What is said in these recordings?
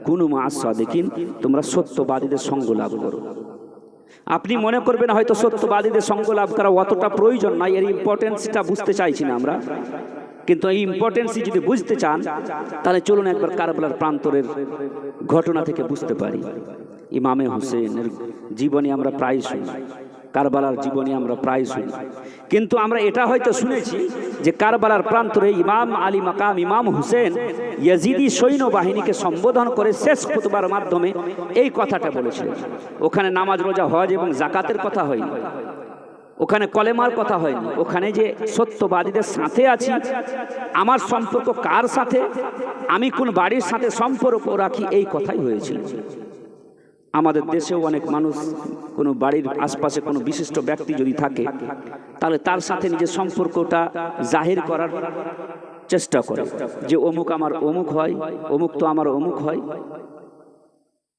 কুনু মা'আস সাদিকিন, তোমরা সত্যবাদীদের সঙ্গ লাভ করো। আপনি মনে করবেন হয়তো সত্যবাদীদের সঙ্গ লাভ করা অতটা প্রয়োজন নয়, এর ইম্পর্টেন্সটা বুঝতে চাইছি না আমরা, কিন্তু এই ইম্পর্টেন্সই যদি বুঝতে চান তাহলে চলুন একবার কারবালার প্রান্তরের ঘটনা থেকে বুঝতে পারি। ইমামে হুসেনের জীবনী আমরা প্রায় শুনি, কারবালার জীবনী আমরা প্রায় শুনি, কিন্তু আমরা এটা হয়তো শুনেছি যে কারবালার প্রান্তরে ইমাম আলী মাকাম ইমাম হুসেন ইয়াজিদি সৈন্যবাহিনীকে সম্বোধন করে শেষ খুতবার মাধ্যমে এই কথাটা বলেছিলেন। ওখানে নামাজ, রোজা, হজ এবং জাকাতের কথা হয়নি, ওখানে কলেমার কথা হয়নি, ওখানে যে সত্যবাদীদের সাথে আছি, আমার সম্পর্ক কার সাথে, আমি কোন বাড়ির সাথে সম্পর্ক রাখি, এই কথাই হয়েছিল। আমাদের দেশেও অনেক মানুষ কোনো বাড়ির আশপাশে কোনো বিশিষ্ট ব্যক্তি যদি থাকে তাহলে তার সাথে নিজের সম্পর্কটা জাহির করার চেষ্টা করে যে অমুক আমার অমুক হয়, অমুক তো আমার অমুক হয়।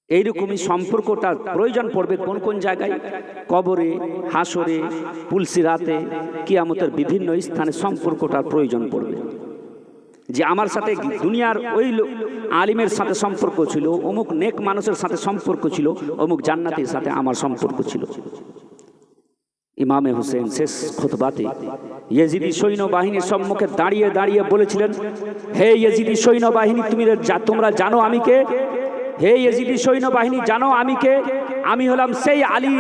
এইরকমই সম্পর্কটা প্রয়োজন পড়বে কোন কোন জায়গায়, কবরে, হাসরে, পুলসিরাতে, কিয়ামতের বিভিন্ন স্থানে সম্পর্কটার প্রয়োজন পড়বে। যে আমার সাথে দুনিয়ার ওই আলিমের সাথে সম্পর্ক ছিল, অমুক নেক মানুষের সাথে সম্পর্ক ছিল, অমুক জান্নাতের সাথে আমার সম্পর্ক ছিল। ইমামে হুসেন শেষ খুতবাতে ইয়াজিদি সৈন্যবাহিনীর সম্মুখে দাঁড়িয়ে দাঁড়িয়ে বলেছিলেন, হে ইয়াজিদি সৈন্যবাহিনী, তোমরা জানো আমি কে? হে ইয়াজিদি সৈন্যবাহিনী, জানো আমি কে? আমি হলাম সেই আলী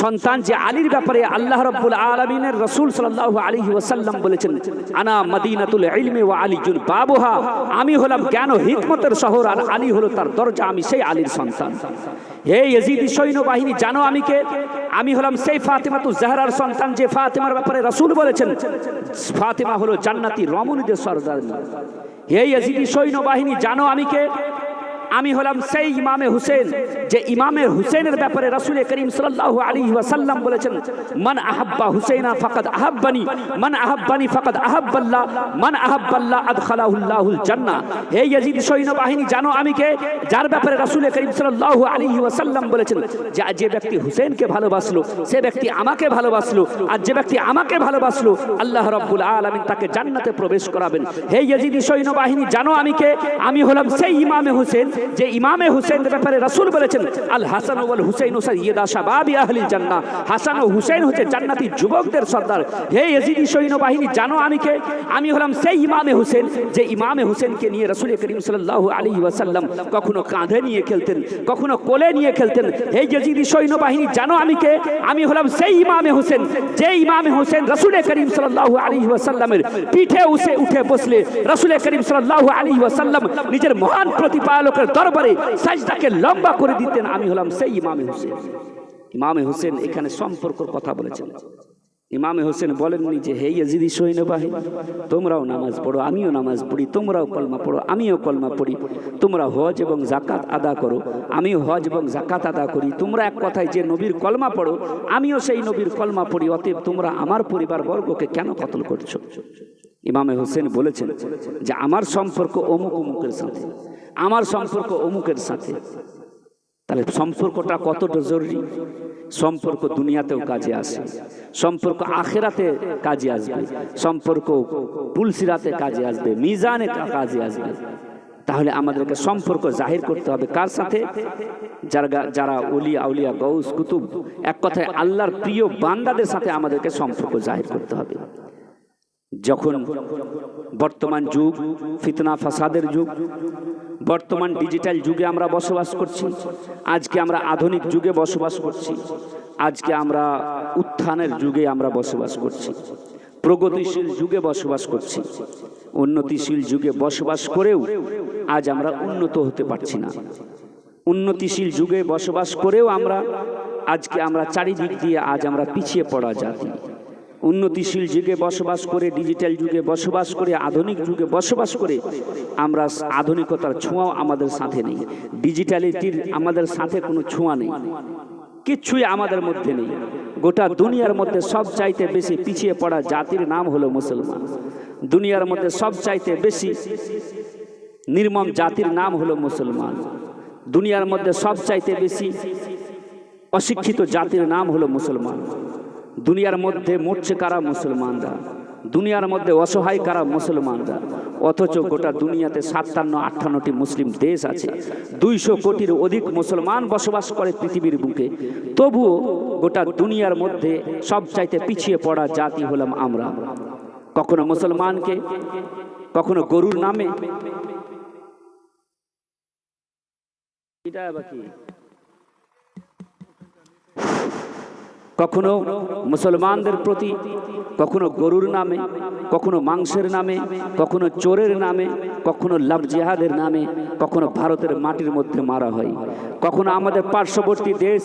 সন্তান যে আলীর ব্যাপারে আল্লাহ রাব্বুল আলামিনের রাসূল সাল্লাল্লাহু আলাইহি ওয়াসাল্লাম বলেছেন, আনা মাদিনাতুল ইলমি ওয়া আলীজুন বাবুহা, আমি হলাম জ্ঞান ও হিকমতের শহর আর আলী হলো তার দরজা, আমি সেই আলীর সন্তান। হে ইয়াজিদি সৈন্যবাহিনী, জানো আমি কে? আমি হলাম সেই ফাতেমাতুজ জাহরার সন্তান যে ফাতেমার ব্যাপারে রাসূল বলেছেন ফাতেমা হলো জান্নাতি রমণীদের সরদারনী। হে ইয়াজিদি সৈন্যবাহিনী, জানো আমি কে? আমি হলাম সেই ইমামে হুসেন যে ইমামে হুসেনের ব্যাপারে রাসূল করিম সাল্লাল্লাহু আলাইহি ওয়াসাল্লাম বলেছেন, মান আহাব্বা হুসাইনা ফাকাদ আহাব্বানি, মান আহাব্বানি ফাকাদ আহাব্বাল্লাহ, মান আহাব্বাল্লাহ আদখালাহুল্লাহুল জান্নাহ। হে ইয়াজিদ সৈন্যবাহিনী, জানো আমি কে? যার ব্যাপারে রাসূল করিম সাল্লাল্লাহু আলাইহি ওয়াসাল্লাম বলেছেন যে ব্যক্তি হুসেনকে ভালোবাসলো সে ব্যক্তি আমাকে ভালোবাসলো, আর যে ব্যক্তি আমাকে ভালোবাসলো আল্লাহ রাব্বুল আলামিন তাকে জান্নাতে প্রবেশ করাবেন। হে ইয়াজিদ সৈন্যবাহিনী, জানো আমি কে? আমি হলাম সেই ইমামে হুসেন যে ইমামে হুসেনের ব্যাপারে রাসূল বলেছেন, আল হাসান ওয়াল হুসাইন সাইয়্যিদা শাবাবি আহলিল জান্নাহ, হাসান ও হুসাইন হচ্ছে জান্নাতি যুবকদের সর্দার। হে ইয়াজিদি সৈন্যবাহিনী, জানো আমি কে? আমি হলাম সেই ইমামে হুসেন যে ইমামে হুসেনকে নিয়ে রাসূল করিম সাল্লাল্লাহু আলাইহি ওয়াসাল্লাম কখনো কাঁধে নিয়ে খেলতেন, কখনো কোলে নিয়ে খেলতেন। হে ইয়াজিদি সৈন্যবাহিনী, জানো আমি কে? আমি হলাম সেই ইমামে হুসেন যে ইমামে হুসেন রাসূল করিম সাল্লাল্লাহু আলাইহি ওয়াসাল্লামের পিঠে উঠে বসলে রাসূল করিম সাল্লাল্লাহু আলাইহি ওয়াসাল্লাম নিজের মহান প্রতিপালকের দরবারে সাজদাকে লম্বা করে দিতেন। আমি হলাম সেই ইমামে হুসেন। ইমামে হুসেন এখানে সম্পর্কের কথা বলেছেন। ইমামে হুসেন বলেননি যে হে ইয়াজিদি সৈন্যবাহিনী, তোমরাও নামাজ পড়ো, আমিও নামাজ পড়ি, তোমরাও কলমা পড়ো, আমিও কলমা পড়ি, তোমরা হজ এবং যাকাত আদা করো, আমিও হজ এবং যাকাত আদা করি, তোমরা এক কথায় যে নবীর কলমা পড়ো আমিও সেই নবীর কলমা পড়ি, অতএব তোমরা আমার পরিবার বর্গকে কেন কতল করছো? ইমামে হুসেন বলেছেন যে আমার সম্পর্ক অমুক অমুকের সাথে, আমার সম্পর্ক অমুকের সাথে। তাহলে সম্পর্কটা কতটা জরুরি? সম্পর্ক দুনিয়াতেও কাজে আসে, সম্পর্ক আখিরাতে কাজে আসবে, সম্পর্ক পুলসিরাতে কাজে আসবে, মিজানে কাজে আসবে। তাহলে আমাদেরকে সম্পর্ক জাহির করতে হবে কার সাথে? যারা ওলিয়া আউলিয়া গৌস কুতুব, এক কথায় আল্লাহর প্রিয় বান্দাদের সাথে আমাদেরকে সম্পর্ক জাহির করতে হবে। যখন বর্তমান যুগ ফিতনা ফাসাদের যুগ, বর্তমান ডিজিটাল যুগে আমরা বসবাস করছি, আজকে আমরা আধুনিক যুগে বসবাস করছি, আজকে আমরা উত্থানের যুগে আমরা বসবাস করছি, প্রগতিশীল যুগে বসবাস করছি। উন্নতিশীল যুগে বসবাস করেও আজ আমরা উন্নত হতে পারছি না। উন্নতিশীল যুগে বসবাস করেও আজকে আমরা চারিদিক দিয়ে আজ আমরা পিছিয়ে পড়া জাতি। উন্নতিশীল যুগে বসবাস করে, ডিজিটাল যুগে বসবাস করে, আধুনিক যুগে বসবাস করে আমরা আধুনিকতার ছোঁয়াও আমাদের সাথে নেই, ডিজিটালিটির আমাদের সাথে কোনো ছোঁয়া নেই, কিচ্ছুই আমাদের মধ্যে নেই। গোটা দুনিয়ার মধ্যে সবচাইতে বেশি পিছিয়ে পড়া জাতির নাম হলো মুসলমান। দুনিয়ার মধ্যে সবচাইতে বেশি নির্মম জাতির নাম হলো মুসলমান। দুনিয়ার মধ্যে সবচাইতে বেশি অশিক্ষিত জাতির নাম হলো মুসলমান। দুনিয়ার মধ্যে মরছে কারা? মুসলমানরা। দুনিয়ার মধ্যে অসহায় কারা? মুসলমানরা। অথচ গোটা দুনিয়াতে 57-58টি মুসলিম দেশ আছে, 200 কোটির অধিক মুসলমান বসবাস করে পৃথিবীর বুকে। তবুও গোটা দুনিয়ার মধ্যে সবচাইতে পিছিয়ে পড়া জাতি হলাম আমরা। কখনো মুসলমানকে, কখনো গরুর নামে, এটা বাকি কখনো মুসলমানদের প্রতি, কখনো গরুর নামে, কখনো মাংসের নামে, কখনো চোরের নামে, কখনো লাভ জিহাদের নামে, কখনো ভারতের মাটির মধ্যে মারা হয়। কখনো আমাদের পার্শ্ববর্তী দেশ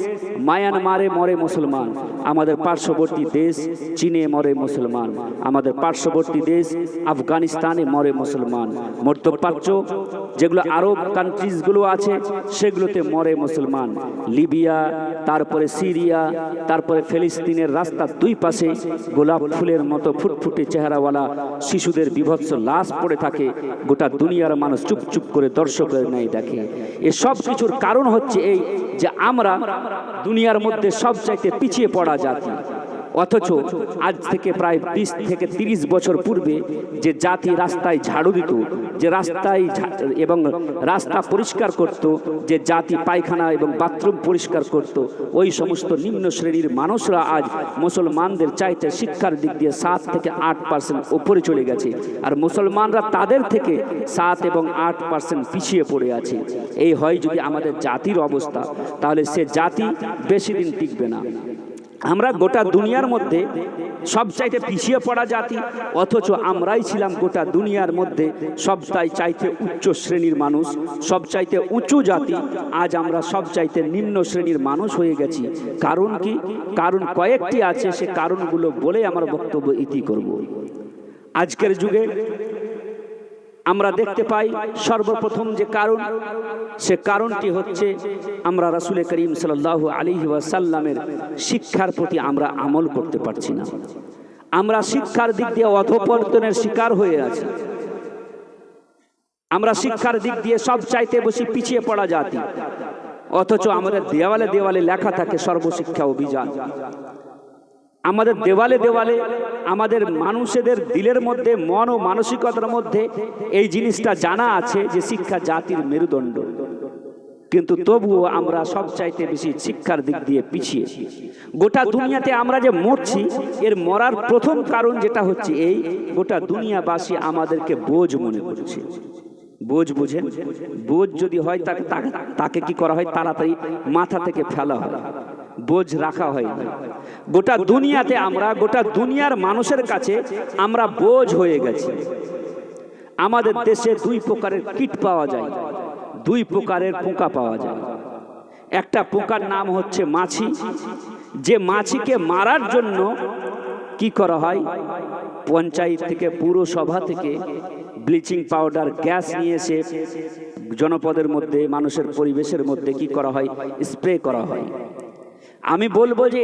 মায়ানমারে মরে মুসলমান, আমাদের পার্শ্ববর্তী দেশ চীনে মরে মুসলমান, আমাদের পার্শ্ববর্তী দেশ আফগানিস্তানে মরে মুসলমান, মধ্যপ্রাচ্য যেগুলো আরব কান্ট্রিজগুলো আছে সেগুলোতে মরে মুসলমান, লিবিয়া, তারপরে সিরিয়া, তারপরে ফিলিস্তিনের রাস্তার দুই পাশে গোলাপ ফুলের মতো ফুটফুটে চেহারাওয়ালা শিশুদের বিভৎস লাশ পড়ে থাকে। গোটা দুনিয়ার মানুষ চুপ চুপ করে দর্শকের ন্যায় দেখে। এসব কিছুর কারণ হচ্ছে এই যে আমরা দুনিয়ার মধ্যে সবচাইতে পিছিয়ে পড়া জাতি। অথচ আজ থেকে প্রায় 20 থেকে 30 বছর পূর্বে যে জাতি রাস্তায় ঝাড়ু দিত, যে রাস্তায় এবং রাস্তা পরিষ্কার করত, যে জাতি পায়খানা এবং বাথরুম পরিষ্কার করত, ওই সমস্ত নিম্ন শ্রেণীর মানুষরা আজ মুসলমানদের চাইতে শিক্ষার দিক দিয়ে 7 থেকে 8% উপরে চলে গেছে। আর মুসলমানরা তাদের থেকে 7 এবং 8% পিছিয়ে পড়ে আছে। এই হয় যদি আমাদের জাতির অবস্থা, তাহলে সে জাতি বেশি দিন টিকবে না। আমরা গোটা দুনিয়ার মধ্যে সবচাইতে পিছিয়ে পড়া জাতি, অথচ আমরাই ছিলাম গোটা দুনিয়ার মধ্যে সবচাইতে উচ্চ শ্রেণীর মানুষ, সবচাইতে উঁচু জাতি। আজ আমরা সবচাইতে নিম্ন শ্রেণীর মানুষ হয়ে গেছি। কারণ কি? কারণ কয়েকটি আছে, সে কারণগুলো বলে আমার বক্তব্য ইতি করব। আজকের যুগে আমরা দেখতে পাই সর্বপ্রথম যে কারণ, সে কারণটি হচ্ছে আমরা রাসূল করিম সাল্লাল্লাহু আলাইহি ওয়াসাল্লামের শিক্ষার প্রতি আমরা আমল করতে পারছি না। আমরা শিক্ষার দিক দিয়ে অধঃপতনের শিকার হয়ে আছি। আমরা শিক্ষার দিক দিয়ে সবচাইতে বেশি পিছিয়ে পড়া জাতি, অথচ আমাদের দেওয়ালে দেওয়ালে লেখা থাকে সর্বশিক্ষা অভিযান। আমাদের দেওয়ালে দেওয়ালে আমাদের মানুষদের দিলের মধ্যে, মন ও মানসিকতার মধ্যে এই জিনিসটা জানা আছে যে শিক্ষা জাতির মেরুদণ্ড। কিন্তু তবুও আমরা সবচাইতে বেশি শিক্ষার দিক দিয়ে পিছিয়ে। গোটা দুনিয়াতে আমরা যে মরছি, এর মরার প্রথম কারণ যেটা হচ্ছে এই, গোটা দুনিয়াবাসী আমাদেরকে বোঝ মনে করছে। বোঝ বুঝেন? বোঝ যদি হয় তাকে কি করা হয়? তাড়াতাড়ি মাথা থেকে ফেলা হয়, বোঝ রাখা হয় না। গোটা দুনিয়াতে আমরা, গোটা দুনিয়ার মানুষের কাছে আমরা বোঝ হয়ে গেছি। আমাদের দেশে 2 প্রকারের কীট পাওয়া যায়, 2 প্রকারের পোকা পাওয়া যায়। একটা পোকার নাম হচ্ছে মাছি, যে মাছিকে মারার জন্য কি করা হয়? পঞ্চায়েত থেকে, পুরসভা থেকে ব্লিচিং পাউডার, গ্যাস নিয়ে এসে জনপদের মধ্যে, মানুষের পরিবেশের মধ্যে কি করা হয়? স্প্রে করা হয়। আমি বলবো যে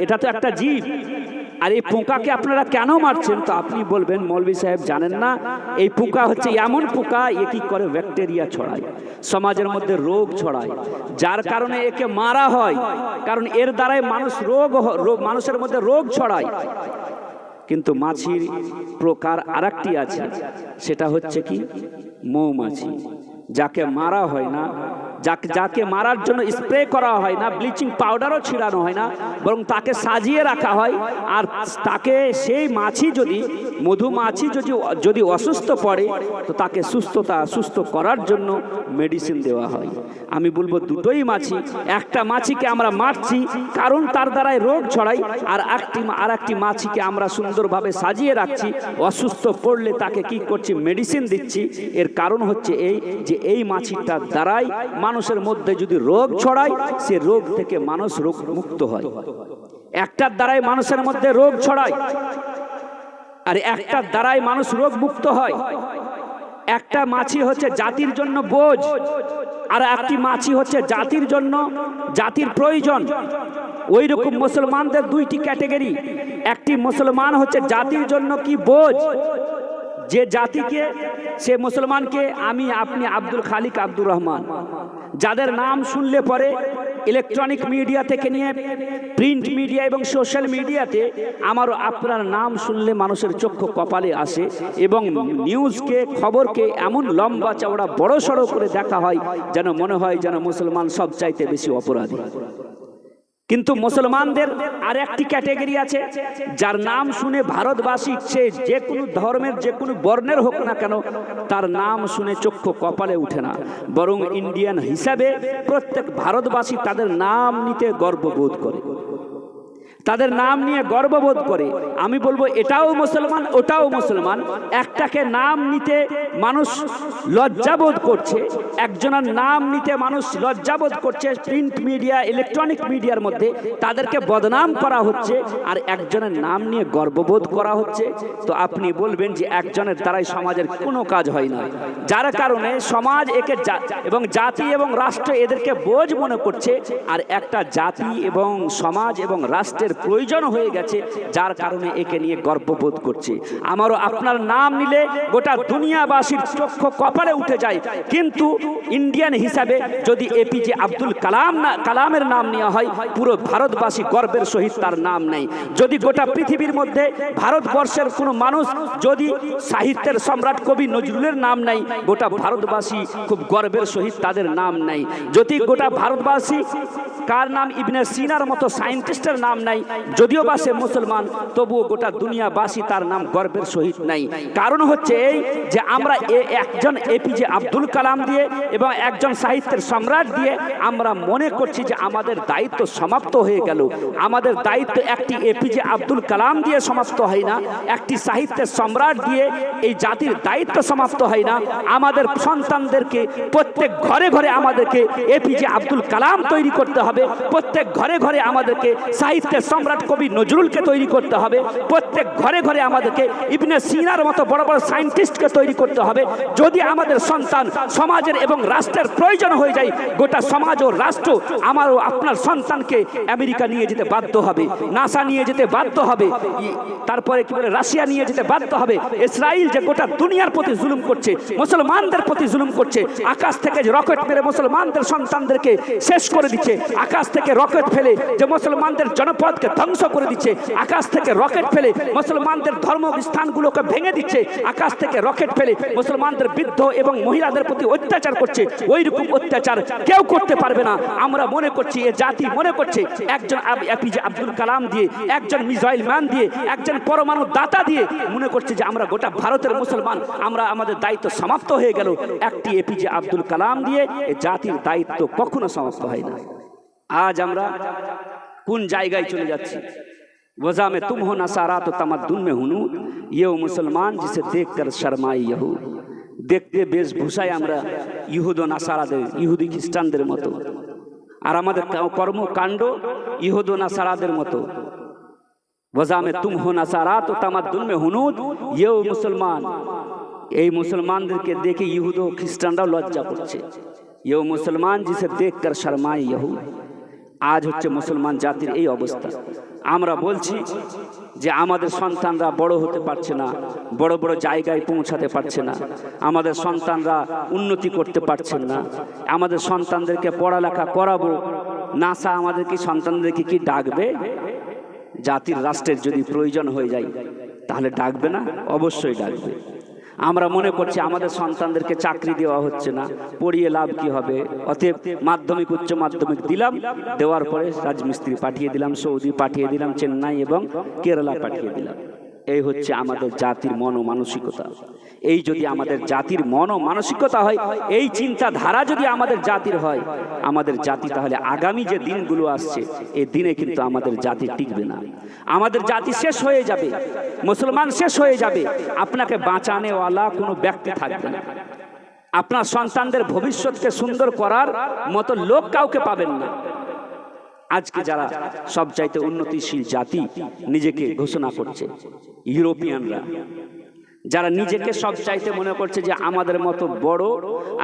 এটা তো একটা জীব, আর এই পোকাকে আপনারা কেন মারছেন? তো আপনি বলবেন, মৌলভী সাহেব জানেন না, এই পোকা হচ্ছে এমন পোকা, এ কি করে? ব্যাকটেরিয়া ছড়ায়, সমাজের মধ্যে রোগ ছড়ায়, যার কারণে একে মারা হয়। কারণ এর দ্বারাই মানুষের মধ্যে রোগ ছড়ায়। কিন্তু মাছির প্রকার আরেকটি আছে, সেটা হচ্ছে কি? মৌমাছি। যাকে মারা হয় না, যাকে মারার জন্য স্প্রে করা হয় না, ব্লিচিং পাউডারও ছিটানো হয় না, বরং তাকে সাজিয়ে রাখা হয়। আর তাকে, সেই মাছি যদি, মধুমাছি যদি অসুস্থ পড়ে, তো তাকে সুস্থ করার জন্য মেডিসিন দেওয়া হয়। আমি বলবো দুটোই মাছি। একটা মাছিকে আমরা মারছি কারণ তার দ্বারাই রোগ ছড়াই, আর একটি মাছিকে আমরা সুন্দরভাবে সাজিয়ে রাখছি। অসুস্থ পড়লে তাকে কি করছি? মেডিসিন দিচ্ছি। এর কারণ হচ্ছে এই যে এই মাছিটার দ্বারাই মানুষের মধ্যে যদি রোগ ছড়ায়, সে রোগ থেকে মানুষ রোগ মুক্ত হয়। একটার দ্বারাই মানুষের মধ্যে রোগ ছড়ায়, আর একটার দ্বারাই মানুষ রোগ মুক্ত হয়। একটা মাছি হচ্ছে জাতির জন্য বোঝ, আর একটি মাছি হচ্ছে জাতির জন্য, জাতির প্রয়োজন। ওই রকম মুসলমানদের 2টি ক্যাটাগরি। একটি মুসলমান হচ্ছে জাতির জন্য কি বোঝ, যে জাতিকে, সে মুসলমানকে আমি, আপনি, আব্দুল খালিক, আব্দুর রহমান, যাদের নাম শুনলে পরে ইলেকট্রনিক মিডিয়া থেকে নিয়ে প্রিন্ট মিডিয়া এবং সোশ্যাল মিডিয়াতে আমারও আপনার নাম শুনলে মানুষের চক্ষু কপালে আসে এবং নিউজকে খবরকে এমন লম্বা চওড়া বড় সড়ো করে দেখা হয় যেন মনে হয় যেন মুসলমান সবচাইতে বেশি অপরাধী। কিন্তু মুসলমানদের আর একটি ক্যাটাগরি আছে যার নাম শুনে ভারতবাসী, সে যে কোনো ধর্মের যে কোনো বর্ণের হোক না কেন, তার নাম শুনে চক্ষু কপালে উঠে না, বরং ইন্ডিয়ান হিসাবে প্রত্যেক ভারতবাসী তাদের নাম নিতে গর্ববোধ করে, তাদের নাম নিয়ে গর্ববোধ করে। আমি বলবো এটাও মুসলমান ওটাও মুসলমান। একটাকে নাম নিতে মানুষ লজ্জাবোধ করছে, একজনের নাম নিতে মানুষ লজ্জাবোধ করছে, প্রিন্ট মিডিয়া ইলেকট্রনিক মিডিয়ার মধ্যে তাদেরকে বদনাম করা হচ্ছে, আর একজনের নাম নিয়ে গর্ববোধ করা হচ্ছে। তো আপনি বলবেন যে একজনের দ্বারাই সমাজের কোনো কাজ হয় না, যার কারণে সমাজ একে এবং জাতি এবং রাষ্ট্র এদেরকে বোঝ মনে করছে, আর একটা জাতি এবং সমাজ এবং রাষ্ট্রের প্রয়োজন হয়ে গেছে, যার কারণে একে নিয়ে গর্ববোধ করছে। আমারও আপনার নাম নিলে গোটা দুনিয়াবাসীর চক্ষু কপালে উঠে যায়, কিন্তু ইন্ডিয়ান হিসাবে যদি এপিজে আব্দুল কালামের নাম নেওয়া হয়, পুরো ভারতবাসী গর্বের সহিত তার নাম নেয়। যদি গোটা পৃথিবীর মধ্যে ভারতবর্ষের কোনো মানুষ যদি সাহিত্যের সম্রাট কবি নজরুলের নাম নেয়, গোটা ভারতবাসী খুব গর্বের সহিত তাদের নাম নেয়। যদি গোটা ভারতবাসী কার নাম ইবনে সিনার মতো সায়েন্টিস্টের নাম নেয়, যদিও বা সে মুসলমান, তবুও গোটা দুনিয়াবাসী তার নাম গর্বের সহিত নাই। কারণ হচ্ছে এই যে আমরা একজন এপিজে আব্দুল কালাম দিয়ে এবং একজন সাহিত্যের সম্রাট দিয়ে আমরা মনে করছি যে আমাদের দায়িত্ব সমাপ্ত হয়ে গেল। আমাদের দায়িত্ব একটি এপিজে আব্দুল কালাম দিয়ে সমাপ্ত হয় না, একটি সাহিত্যের সম্রাট দিয়ে এই জাতির দায়িত্ব সমাপ্ত হয় না। আমাদের সন্তানদেরকে প্রত্যেক ঘরে ঘরে আমাদেরকে এপিজে আব্দুল কালাম তৈরি করতে হবে, প্রত্যেক ঘরে ঘরে আমাদেরকে সাহিত্যের সম্রাট কবি নজরুলকে তৈরি করতে হবে, প্রত্যেক ঘরে ঘরে আমাদেরকে ইবনে সিনার মতো বড় বড় সায়েন্টিস্টকে তৈরি করতে হবে। যদি আমাদের সন্তান সমাজের এবং রাষ্ট্রের প্রয়োজন হয়ে যায়, গোটা সমাজ ও রাষ্ট্র আমার ও আপনার সন্তানকে আমেরিকা নিয়ে যেতে বাধ্য হবে, নাসা নিয়ে যেতে বাধ্য হবে, তারপরে কি বলে রাশিয়া নিয়ে যেতে বাধ্য হবে। ইসরায়েল যে গোটা দুনিয়ার প্রতি জুলুম করছে, মুসলমানদের প্রতি জুলুম করছে, আকাশ থেকে যে রকেট মেরে মুসলমানদের সন্তানদেরকে শেষ করে দিচ্ছে, আকাশ থেকে রকেট ফেলে যে মুসলমানদের জনপদকে ধ্বংস করে দিচ্ছে, আকাশ থেকে রকেট ফেলে মুসলমানদের ধর্মস্থানগুলোকে ভেঙে দিচ্ছে, আকাশ থেকে রকেট ফেলে মুসলমানদের বৃদ্ধ এবং মহিলাদের প্রতি অত্যাচার করছে, ওই রকম অত্যাচার কেউ করতে পারবে না। আমরা মনে করছি, এ জাতি মনে করছে একজন এপিজে আব্দুল কালাম দিয়ে, একজন মিসাইল ম্যান দিয়ে, একজন পরমাণু দাতা দিয়ে মনে করছে যে আমরা গোটা ভারতের মুসলমান, আমরা আমাদের দায়িত্ব সমাপ্ত হয়ে গেল। একটি এপিজে আব্দুল কালাম দিয়ে এ জাতির দায়িত্ব কখনো সমাপ্ত হয় না। আজ আমরা কোন জায়গায় চলে যাচ্ছি? वज़ा में तुम हो नसारा तो तमद्दुन में हुनूद, ये वो मुसलमान जिसे देख कर शर्माई यहूद। দেখতে বেশভূষায় আমরা ইহুদ ও নাসারাদের, ইহুদি খ্রিস্টানদের মতো, আর আমাদের কর্মকাণ্ড ইহুদ ও নাসারাদের মতো। वज़ा में तुम हो नसारा तो तमद्दुन में हुनूद, ये वो मुसलमान, এই মুসলমানদেরকে দেখে ইহুদ ও খ্রিস্টানরাও লজ্জা করছে। ये वो मुसलमान जिसे देख कर शर्माई यहूद। আজ হচ্ছে মুসলমান জাতির এই অবস্থা। আমরা বলছি যে আমাদের সন্তানরা বড় হতে পারছে না, বড় বড় জায়গায় পৌঁছাতে পারছে না, আমাদের সন্তানরা উন্নতি করতে পারছেন না, আমাদের সন্তানদেরকে পড়ালেখা করাবো, নাসা আমাদেরকে সন্তানদেরকে কি ডাকবে? জাতির রাষ্ট্রের যদি প্রয়োজন হয়ে যায় তাহলে ডাকবে না? অবশ্যই ডাকবে। আমরা মনে করছি আমাদের সন্তানদেরকে চাকরি দেওয়া হচ্ছে না, পড়িয়ে লাভ কি হবে? অতএব মাধ্যমিক উচ্চ মাধ্যমিক দিলাম, দেওয়ার পরে রাজমিস্ত্রি পাঠিয়ে দিলাম, সৌদি পাঠিয়ে দিলাম, চেন্নাই এবং কেরালা পাঠিয়ে দিলাম। এই হচ্ছে আমাদের জাতির মন ও মানসিকতা। এই যদি আমাদের জাতির মন ও মানসিকতা হয়, এই চিন্তাধারা যদি আমাদের জাতির হয়, আমাদের জাতি তাহলে আগামী যে দিনগুলো আসছে এই দিনে কিন্তু আমাদের জাতি টিকবে না, আমাদের জাতি শেষ হয়ে যাবে, মুসলমান শেষ হয়ে যাবে। আপনাকে বাঁচানেওয়ালা কোনো ব্যক্তি থাকবে না, আপনার সন্তানদের ভবিষ্যৎকে সুন্দর করার মতো লোক কাউকে পাবেন না। আজকে যারা সবচাইতে উন্নতিশীল জাতি নিজেকে ঘোষণা করছে, ইউরোপিয়ানরা, যারা নিজেকে সবচাইতে মনে করছে যে আমাদের মতো বড়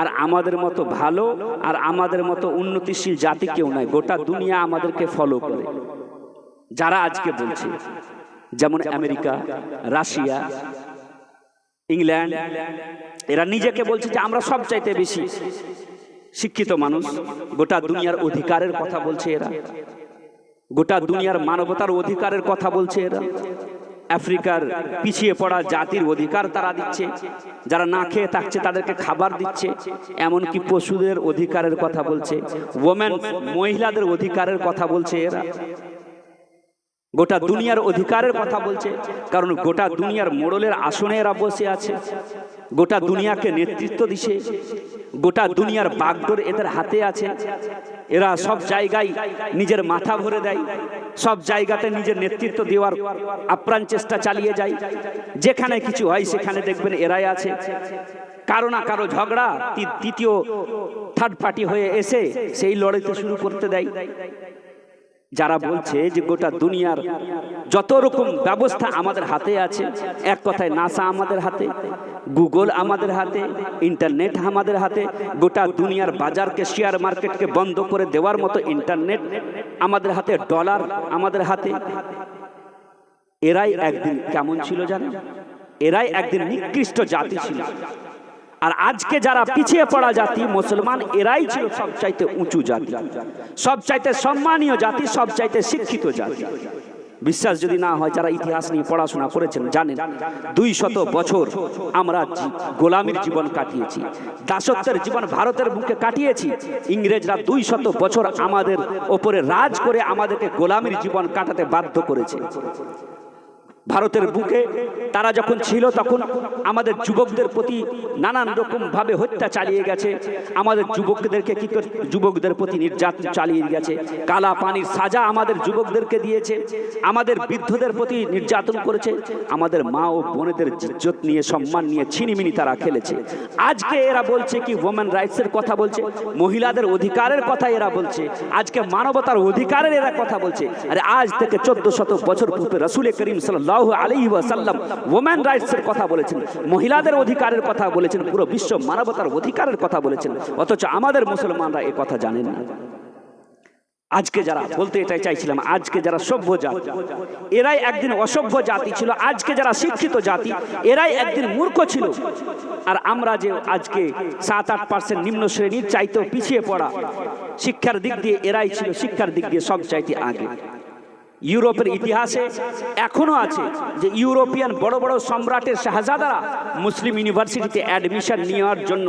আর আমাদের মতো ভালো আর আমাদের মতো উন্নতিশীল জাতি কেউ নাই, গোটা দুনিয়া আমাদেরকে ফলো করে, যারা আজকে বলছে, যেমন আমেরিকা, রাশিয়া, ইংল্যান্ড, এরা নিজেকে বলছে যে আমরা সবচাইতে বেশি শিক্ষিত মানুষ, গোটা দুনিয়ার অধিকারের কথা বলছে এরা, গোটা দুনিয়ার মানবতার অধিকারের কথা বলছে এরা। আফ্রিকার পিছিয়ে পড়া জাতির অধিকার তারা দিচ্ছে, যারা না খেয়ে থাকছে তাদেরকে খাবার দিচ্ছে, এমনকি পশুদের অধিকারের কথা বলছে, ওমেন মহিলাদের অধিকারের কথা বলছে এরা, গোটা দুনিয়ার অধিকারের কথা বলছে। কারণ গোটা দুনিয়ার মোড়লের আসনে এরা বসে আছে, গোটা দুনিয়াকে নেতৃত্ব দিছে, গোটা দুনিয়ার বাগডোর এদের হাতে আছে। এরা সব জায়গায় নিজের মাথা ভরে দেয়, সব জায়গাতে নিজের নেতৃত্ব দেওয়ার আপ্রাণ চেষ্টা চালিয়ে যায়। যেখানে কিছু হয় সেখানে দেখবেন এরাই আছে। কারো না কারো ঝগড়া তৃতীয় থার্ড পার্টি হয়ে এসে সেই লড়াইতে শুরু করতে দেয়। যারা বলছে যে গোটা দুনিয়ার যত রকম ব্যবস্থা আমাদের হাতে আছে, এক কথায় নাসা আমাদের হাতে, গুগল আমাদের হাতে, ইন্টারনেট আমাদের হাতে, গোটা দুনিয়ার বাজারকে শেয়ার মার্কেটকে বন্ধ করে দেওয়ার মতো ইন্টারনেট আমাদের হাতে, ডলার আমাদের হাতে। এরাই একদিন কেমন ছিল জানেন? এরাই একদিন নিকৃষ্ট জাতি ছিল। আর আজকে যারা পিছিয়ে পড়া জাতি মুসলমান, এরাই ছিল সবচাইতে উঁচু জাতি, সবচাইতে সম্মানীয় জাতি, সবচাইতে শিক্ষিত জাতি। বিশ্বাস যদি না হয়, যারা ইতিহাস নিয়ে পড়াশোনা করেছেন জানেন 200 বছর আমরা গোলামীর জীবন কাটিয়েছি, দাসত্বের জীবন ভারতের বুকে কাটিয়েছি। ইংরেজরা 200 বছর আমাদের ওপরে রাজ করে আমাদেরকে গোলামীর জীবন কাটাতে বাধ্য করেছে। ভারতের বুকে তারা যখন ছিল তখন আমাদের যুবকদের প্রতি নানান রকম ভাবে হত্যা চালিয়ে গেছে, আমাদের যুবকদেরকে কি করে যুবকদের প্রতি নির্যাতন চালিয়ে গেছে, কালা পানির সাজা আমাদের যুবকদেরকে দিয়েছে, আমাদের বৃদ্ধদের প্রতি নির্যাতন করেছে, আমাদের মা ও বোনেদের ইজ্জত নিয়ে সম্মান নিয়ে ছিনিমিনি তারা খেলেছে। আজকে এরা বলছে কি ওমেন রাইটসের কথা বলছে, মহিলাদের অধিকারের কথা এরা বলছে, আজকে মানবতার অধিকারের এরা কথা বলছে। আরে আজ থেকে 1400 বছর পূর্বে রাসূল করিম সাল্লাল্লাহু আলাইহি ওয়াসাল্লাম ওমেন রাইটসের কথা বলেছেন, মহিলাদের অধিকারের কথা বলেছেন, পুরো বিশ্ব মানবতার অধিকারের কথা বলেছেন। অথচ আমাদের মুসলমানরা এই কথা জানেন না। আজকে যারা বলতে এটাই চাইছিলাম, আজকে যারা সভ্য জাতি এরাই একদিন অসভ্য জাতি ছিল, আজকে যারা শিক্ষিত জাতি এরাই একদিন মূর্খ ছিল। আর আমরা যে আজকে 7-8% নিম্ন শ্রেণীর চাইতেও পিছিয়ে পড়া শিক্ষার দিক দিয়ে, এরাই ছিল শিক্ষার দিক দিয়ে সব চাইতে আগে। ইউরোপের ইতিহাসে এখনো আছে যে ইউরোপিয়ান বড় বড় সম্রাটের শাহজাদারা মুসলিম ইউনিভার্সিটিতে অ্যাডমিশন নেওয়ার জন্য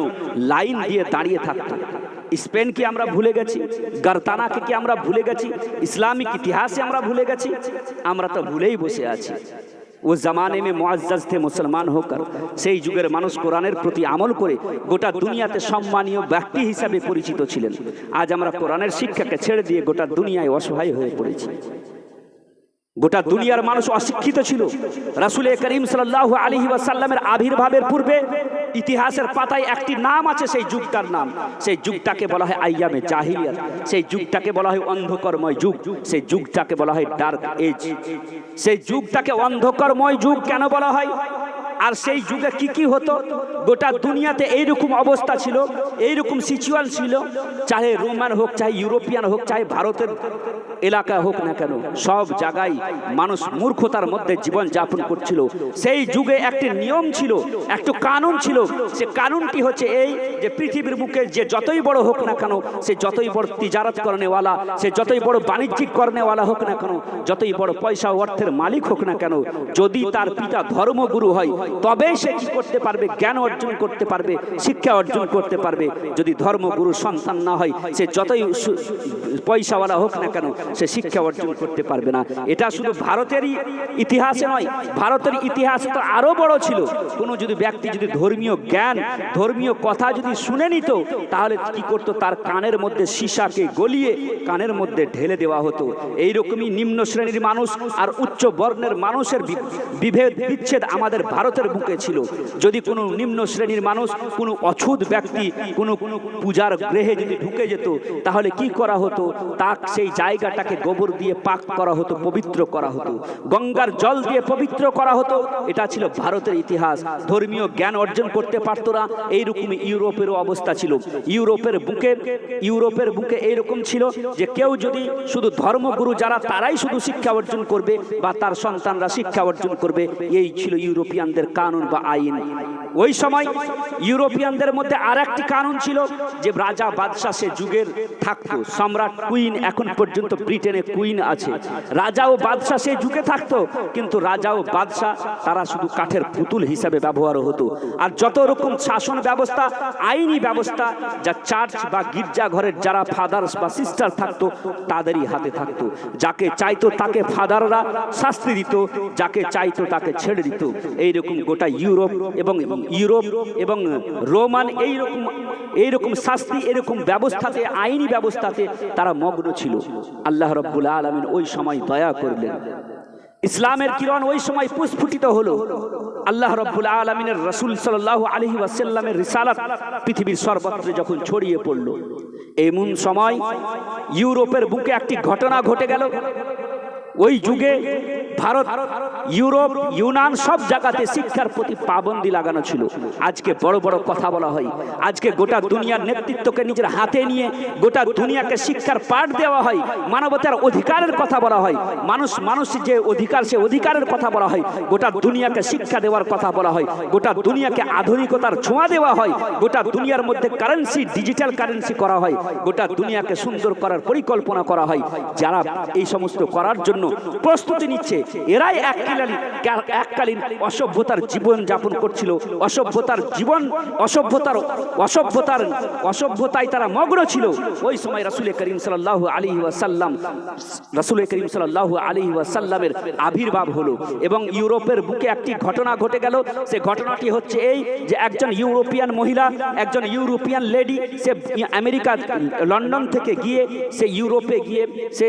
লাইন দিয়ে দাঁড়িয়ে থাকতো। স্পেন কি আমরা ভুলে গেছি? গার্তানাকে কি আমরা ভুলে গেছি? ইসলামিক ইতিহাসে আমরা ভুলে গেছি? আমরা তো ভুলেই বসে আছি। ও জামানে মে মুআজ্জাজ থে মুসলমান হোকর, সেই যুগের মানুষ কোরআনের প্রতি আমল করে গোটা দুনিয়াতে সম্মানীয় ব্যক্তি হিসাবে পরিচিত ছিলেন। আজ আমরা কোরআনের শিক্ষাকে ছেড়ে দিয়ে গোটা দুনিয়ায় অসহায় হয়ে পড়েছি। গোটা দুনিয়ার মানুষ অশিক্ষিত ছিল। রাসূল করিম সাল্লাল্লাহু আলাইহি ওয়াসাল্লামের আবির্ভাবের পূর্বে ইতিহাসের পাতায় একটি নাম আছে, সেই যুগটার নাম, সেই যুগটাকে বলা হয় আইয়ামে জাহিলিয়াত, সেই যুগটাকে বলা হয় অন্ধকারময় যুগ, সেই যুগটাকে বলা হয় ডার্ক এজ। সেই যুগটাকে অন্ধকারময় যুগ কেন বলা হয়? আর সেই যুগে কি কি হতো? গোটা দুনিয়াতে এইরকম অবস্থা ছিল, এইরকম সিচুয়েশন ছিল, চাহে রোমান হোক, চাহে ইউরোপিয়ান হোক, চাহে ভারতের এলাকা হোক না কেন, সব জায়গায় মানুষ মূর্খতার মধ্যে জীবন যাপন করছিল। সেই যুগে একটি নিয়ম ছিল, একটু কানুন ছিল। সে কানুনটি হচ্ছে এই যে পৃথিবীর বুকে যে যতই বড় হোক না কেন, সে যতই বড় তিজারত করনেওয়ালা, সে যতই বড় বাণিজ্যিক করনেওয়ালা হোক না কেন, যতই বড় পয়সা অর্থের মালিক হোক না কেন, যদি তার পিতা ধর্মগুরু হয় তবে সে কি করতে পারবে? জ্ঞান অর্জন করতে পারবে, শিক্ষা অর্জন করতে পারবে। যদি ধর্মগুরু সন্তান না হয়, সে যতই পয়সাওয়ালা হোক না কেন, সে শিক্ষা অর্জন করতে পারবে না। এটা শুধু ভারতেরই ইতিহাসে নয়, ভারতের ইতিহাস তো আরো বড় ছিল। কোনো যদি ব্যক্তি যদি ধর্মীয় জ্ঞান, ধর্মীয় কথা যদি শুনে নিত, তাহলে কি করতো? তার কানের মধ্যে সীসাকে গলিয়ে কানের মধ্যে ঢেলে দেওয়া হতো। এইরকমই নিম্ন শ্রেণীর মানুষ আর উচ্চ বর্ণের মানুষের বিভেদ বিচ্ছেদ আমাদের ভারতের বুকে ছিল। যদি কোনো নিম্ন শ্রেণীর মানুষ, কোনো অছুত ব্যক্তি কোনো পূজার গৃহে যদি ঢুকে যেত, তাহলে কি করা হতো? তাক সেই জায়গাটাকে গোবর দিয়ে পাক করা হতো, পবিত্র করা হতো, গঙ্গার জল দিয়ে পবিত্র করা হতো। এটা ছিল ভারতের ইতিহাস। ধর্মীয় জ্ঞান অর্জন করতে পারতো না। এইরকমই ইউরোপেরও অবস্থা ছিল। ইউরোপের বুকে এইরকম ছিল যে কেউ যদি শুধু ধর্মগুরু যারা, তারাই শুধু শিক্ষা অর্জন করবে বা তার সন্তানরা শিক্ষা অর্জন করবে, এই ছিল ইউরোপিয়ানদের ইউরোপিয়ানদের কানুন বা আইন। ওই সময় ইউরোপিয়ানদের মধ্যে আর একটি কানুন ছিল যে রাজা বাদশাহ সে যুগের থাকতো, সম্রাট কুইন, এখন পর্যন্ত ব্রিটেনে কুইন আছে, রাজা ও বাদশাহ সে যুগে থাকতো, কিন্তু রাজা ও বাদশাহ তারা শুধু কাঠের পুতুল হিসাবে ব্যবহার হতো। আর যত রকম শাসন ব্যবস্থা, আইনি ব্যবস্থা যা চার্চ বা গির্জা ঘরের যারা ফাদার্স বা সিস্টার থাকতো তাদেরই হাতে থাকতো। যাকে চাইতো তাকে ফাদাররা শাস্তি দিত, যাকে চাইতো তাকে ছেড়ে দিত। এইরকম গোটা ইউরোপ এবং রোমান এইরকম শাস্তি, এরকম ব্যবস্থাতে, আইনি ব্যবস্থাতে তারা মগ্ন ছিল। আল্লাহ রাব্বুল আলামিন ওই সময় দয়া করলেন, ইসলামের কিরণ ওই সময় প্রস্ফুটিত হলো। আল্লাহ রাব্বুল আলামিনের রাসূল সাল্লাল্লাহু আলাইহি ওয়াসাল্লামের রিসালাত পৃথিবীর সর্বত্র যখন ছড়িয়ে পড়ল, এমন সময় ইউরোপের বুকে একটি ঘটনা ঘটে গেল। ওই যুগে ভারত, ইউরোপ, ইউনান সব জায়গাতে শিক্ষার প্রতি পাবন্দি লাগানো ছিল। আজকে বড় বড় কথা বলা হয়, আজকে গোটা দুনিয়ার নেতৃত্বকে নিজের হাতে নিয়ে গোটা দুনিয়াকে শিক্ষার পাঠ দেওয়া হয়, মানবতার অধিকারের কথা বলা হয়, মানুষ যে অধিকার সে অধিকারের কথা বলা হয়, গোটা দুনিয়াকে শিক্ষা দেওয়ার কথা বলা হয়, গোটা দুনিয়াকে আধুনিকতার ছোঁয়া দেওয়া হয়, গোটা দুনিয়ার মধ্যে কারেন্সি, ডিজিটাল কারেন্সি করা হয়, গোটা দুনিয়াকে সুন্দর করার পরিকল্পনা করা হয়। যারা এই সমস্ত করার জন্য প্রস্তুতি নিচ্ছে, এরাই এককালীন অসভ্যতার জীবন যাপন করছিল, অসভ্যতায় তারা মগ্ন ছিল। ওই সময় রাসূল করিম সাল্লাল্লাহু আলাইহি ওয়াসাল্লামের আবির্ভাব হলো এবং ইউরোপের বুকে একটি ঘটনা ঘটে গেল। সে ঘটনাটি হচ্ছে এই যে একজন ইউরোপিয়ান মহিলা, একজন ইউরোপিয়ান লেডি, সে আমেরিকা লন্ডন থেকে গিয়ে, সে ইউরোপে গিয়ে, সে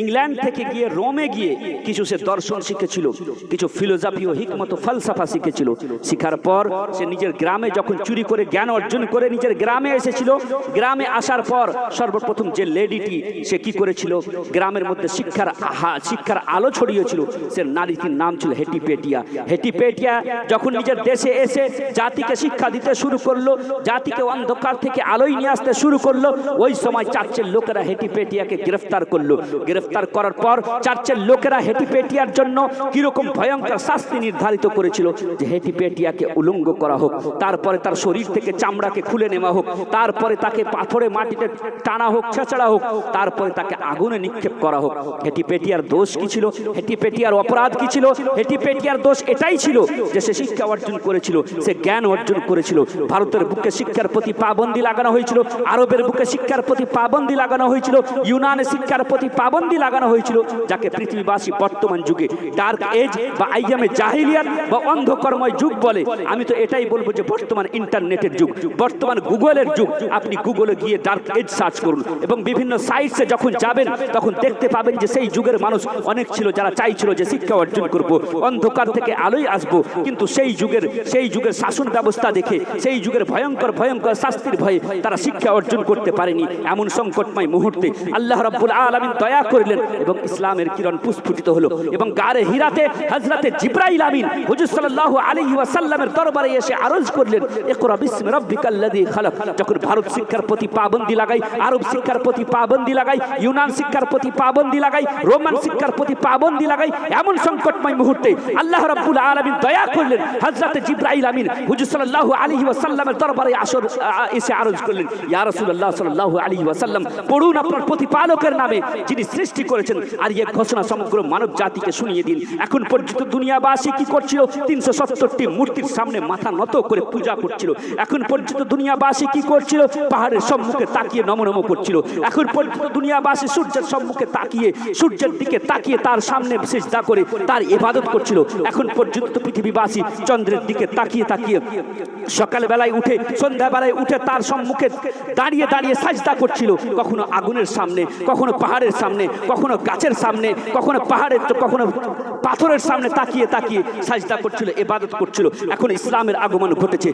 ইংল্যান্ড থেকে গিয়ে রোমে গিয়ে কিছু সে দর্শন শিখেছিল, কিছু ফিলোসফি ও হিকমত ও ফালসাফা শিখেছিল। শিখার পর সে নিজের গ্রামে যখন চুরি করে জ্ঞান অর্জন করে নিজের গ্রামে এসেছিল, গ্রামে আসার পর সর্বপ্রথম যে লেডিটি সে কি করেছিল, গ্রামের মধ্যে শিক্ষার আলো ছড়িয়েছিল। সে নারীটির নাম ছিল হেটিপেটিয়া। হেটিপেটিয়া যখন নিজের দেশে এসে জাতিকে শিক্ষা দিতে শুরু করলো, জাতিকে অন্ধকার থেকে আলোয় নিয়ে আসতে শুরু করলো, ওই সময় চার্চের লোকেরা হেটিপেটিয়াকে গ্রেফতার করলো। গ্রেফতার করার পর চার্চের লোকেরা হেটিপেটিয়ার জন্য কিরকম ভয়ঙ্কর শাস্তি নির্ধারিত করেছিল যে হেটিপেটিয়াকে উলঙ্গ করা হোক, তারপরে তার শরীর থেকে চামড়াকে খুলে নেওয়া হোক, তারপরে তাকে পাথরে মাটিতে টানা হোক, ছেঁচড়া হোক, তারপরে তাকে আগুনে নিক্ষেপ করা হোক। হেটিপেটিয়ার দোষ কি ছিল? হেটিপেটিয়ার অপরাধ কি ছিল? হেটিপেটিয়ার দোষ এটাই ছিল যে সে শিক্ষা অর্জন করেছিল, সে জ্ঞান অর্জন করেছিল। ভারতের বুকে শিক্ষার প্রতি পাবন্দি লাগানো হয়েছিল, আরবের বুকে শিক্ষার প্রতি পাবন্দি লাগানো হয়েছিল, ইউনানে শিক্ষার প্রতি পাবন্দি লাগানো হয়েছিল, যাকে পৃথিবীবাসী বর্তমান যুগে ডার্ক এজ বা আইয়ামে জাহিলিয়াত বা অন্ধকর্ময় যুগ বলে। আমি তো এটাই বলবো যে বর্তমান ইন্টারনেটের যুগ, বর্তমান গুগলের যুগ। আপনি গুগলে গিয়ে ডার্ক এজ সার্চ করুন এবং বিভিন্ন সাইটসে যখন যাবেন তখন দেখতে পাবেন যে সেই যুগের মানুষ অনেক ছিল যারা চাইছিল যে শিক্ষা অর্জন করব, অন্ধকার থেকে আলোয় আসবো, কিন্তু সেই যুগের শাসন ব্যবস্থা দেখে, সেই যুগের ভয়ঙ্কর শাস্তির ভয়ে তারা শিক্ষা অর্জন করতে পারেনি। এমন সংকটময় মুহূর্তে আল্লাহ রাব্বুল আলামিন দয়া করলেন এবং ইসলামের কিরণ প্রস্ফুটিত হলো এবং গারে হিরাতে হযরতে জিবরাইল আমিন হুজুর সাল্লাল্লাহু আলাইহি ওয়াসাল্লামের দরবারে এসে আরজ করলেন, ইকরা বিসমি রাব্বিকাল্লাযী খালাক। যখন ভারত শিক্ষার প্রতি পাবন্দি লাগাই, আরব শিক্ষার প্রতি পাবন্দি লাগাই, ইউনান শিক্ষার প্রতি পাবন্দি লাগাই, রোমান শিক্ষার প্রতি পাবন্দি লাগাই, এমন সংকটময় মুহূর্তে আল্লাহ রাব্বুল আলামিন দয়া করলেন, হযরতে জিবরাইল আমিন হুজুর সাল্লাল্লাহু আলাইহি ওয়াসাল্লামের দরবারে এসে আরজ করলেন, ইয়া রাসূলুল্লাহ সাল্লাল্লাহু আলাইহি ওয়াসাল্লাম, পড়ুন আপনার প্রতিপালকের নামে যিনি সৃষ্টি করেছেন, আর এই ঘোষণা সমগ্র মানব জাতিকে শুনিয়ে দিন। এখন পর্যন্ত দুনিয়াবাসী কি করছিল? 370টি মূর্তির সামনে মাথা নত করে পূজা করছিল। এখন পর্যন্ত দুনিয়াবাসী কি করছিল? পাহাড়ের সম্মুখে তাকিয়ে নমনম করছিল। এখন পর্যন্ত দুনিয়াবাসী সূর্যের সম্মুখে তাকিয়ে, সূর্যের দিকে তাকিয়ে তার সামনে সিজদা করে তার ইবাদত করছিল। এখন পর্যন্ত পৃথিবীবাসী চন্দ্রের দিকে তাকিয়ে সকালবেলায় উঠে, সন্ধ্যাবেলায় উঠে তার সম্মুখে দাঁড়িয়ে সাজদা করছিল। কখনো আগুনের সামনে, কখনো পাহাড়ের সামনে, কখনো গাছের সামনে, কখনো পাহাড়ের, কখনো পাথরের সামনে তাকিয়ে সাজদা করছিল, ইবাদত করছিল। এখন ইসলামের আগমন ঘটেছে,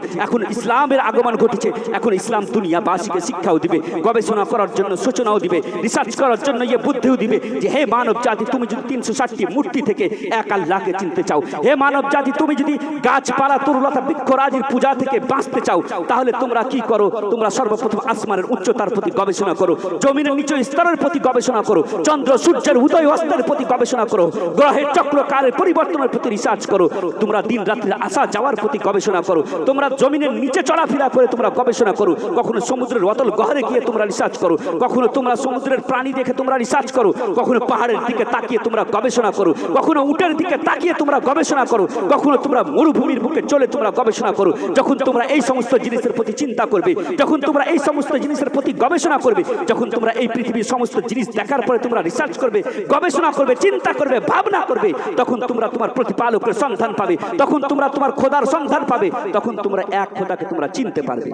এখন ইসলাম দুনিয়াবাসীকে শিক্ষাও দিবে, গবেষণা করার জন্য সূচনাও দিবে, রিসার্চ করার জন্য বুদ্ধিও দিবে যে হে মানব জাতি, তুমি যদি 360টি মূর্তি থেকে এক আল্লাহকে চিনতে চাও, হে মানব জাতি তুমি যদি গাছপালা তরুলতা বৃক্ষরাজির পূজা থেকে বাঁচতে চাও, তাহলে তোমরা কি করো? তোমরা সর্বপ্রথম আসমানের উচ্চতার প্রতি গবেষণা করো, জমিনের নিচু স্তরের প্রতি গবেষণা করো, চন্দ্র সূর্যের উদয় অস্ত গ্রহস্থের প্রতি গবেষণা করো, গ্রহের চক্রকারের পরিবর্তনের প্রতি রিসার্চ করো, তোমরা দিন রাত্রে আসা যাওয়ার প্রতি গবেষণা করো, তোমরা জমিনের নিচে চলাফেরা করে তোমরা গবেষণা করো, কখনো সমুদ্রের অতল গহরে গিয়ে তোমরা রিসার্চ করো, কখনো তোমরা সমুদ্রের প্রাণী দেখে তোমরা রিসার্চ করো, কখনো পাহাড়ের দিকে তাকিয়ে তোমরা গবেষণা করো, কখনো উটের দিকে তাকিয়ে তোমরা গবেষণা করো, কখনো তোমরা মরুভূমির বুকে চলে তোমরা গবেষণা করো। যখন তোমরা এই সমস্ত জিনিসের প্রতি চিন্তা করবে, যখন তোমরা এই সমস্ত জিনিসের প্রতি গবেষণা করবে, যখন তোমরা এই পৃথিবীর সমস্ত জিনিস দেখার পরে তোমরা রিসার্চ করবে, গবেষণা করবে, চিন্তা করবে, ভাবনা করবে, তখন তোমরা তোমার প্রতিপালকের সন্ধান পাবে, তখন তোমরা তোমার খোদার সন্ধান পাবে, তখন তোমরা এক খোদাকে তোমরা চিনতে পারবে।